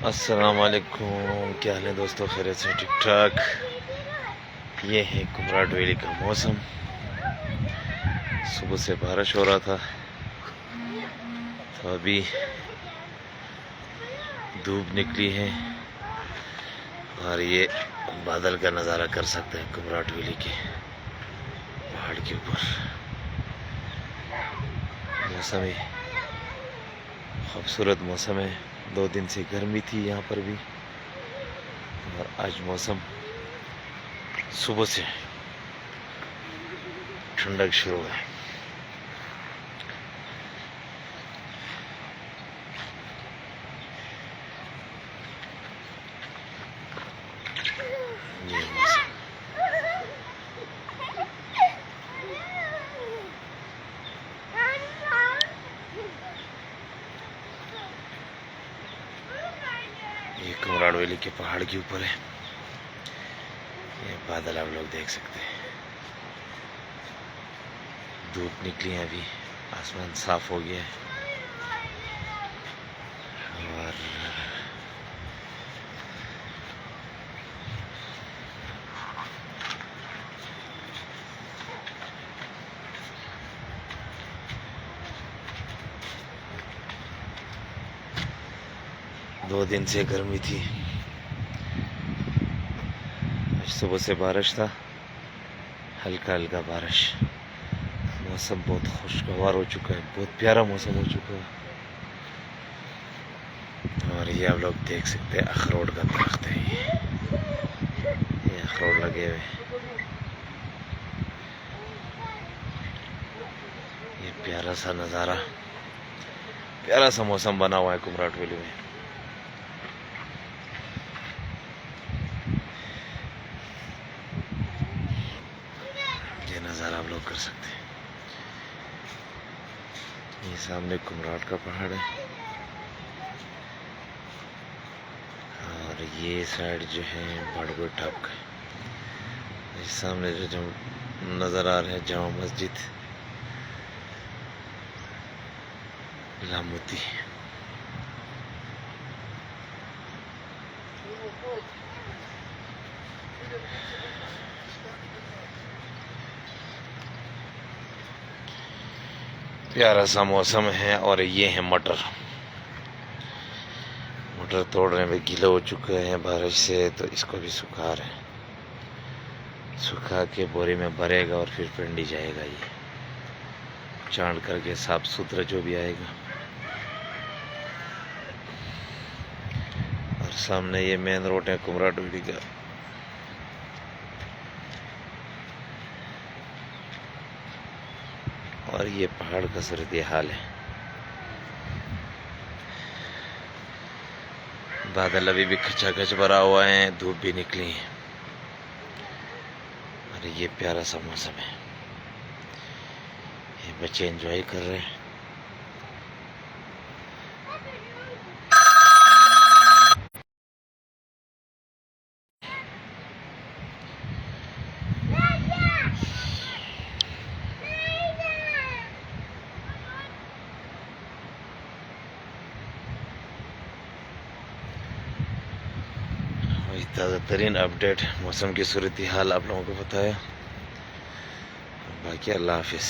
अस्सलाम वालेकुम, क्या हाल है दोस्तों? खैरियत से? ठीक ठाक। ये है कुमराट वैली का मौसम। सुबह से बारिश हो रहा था तो अभी धूप निकली है और ये बादल का नज़ारा कर सकते हैं कुमराट वैली के पहाड़ के ऊपर। मौसम ही खूबसूरत मौसम है। 2 दिन से गर्मी थी यहाँ पर भी और आज मौसम सुबह से ठंडक शुरू है। ये मौसम ये कुमराट वैली के पहाड़ के ऊपर है। ये बादल आप लोग देख सकते हैं। धूप निकली है, अभी आसमान साफ हो गया है और दो दिन से गर्मी थी। सुबह से बारिश था, हल्का हल्का बारिश। मौसम बहुत खुशगवार हो चुका है, बहुत प्यारा मौसम हो चुका है। और ये आप लोग देख सकते हैं अखरोट का दरख्त है। ये अखरोट लगे हुए। ये प्यारा सा नज़ारा, प्यारा सा मौसम बना हुआ है कुमराट वैली में। ये नज़ारा आप लोग कर सकते हैं। ये सामने कुमराट का पहाड़ है और ये साइड जो है बड़गुड़ टॉप का। इस सामने जो नज़र आ रहा है जामा मस्जिद लामोती। प्यारा सा मौसम है। और ये है मटर। मटर तोड़ने में गीला हो चुका है बारिश से, तो इसको भी सुखा रहे हैं। सुखा के बोरे में भरेगा और फिर पिंडी जाएगा। ये चांद करके साफ सुथरा जो भी आएगा। और सामने ये मेन रोड है कुमराट वैली का। और ये पहाड़ का सूरत हाल है। बादल अभी भी खचाखच भरा हुआ है, धूप भी निकली है और ये प्यारा सा मौसम है। ये बच्चे एंजॉय कर रहे हैं। ताज़ा तरीन अपडेट मौसम की सूरत हाल आप लोगों को बताया। बाकी अल्लाह हाफिज़।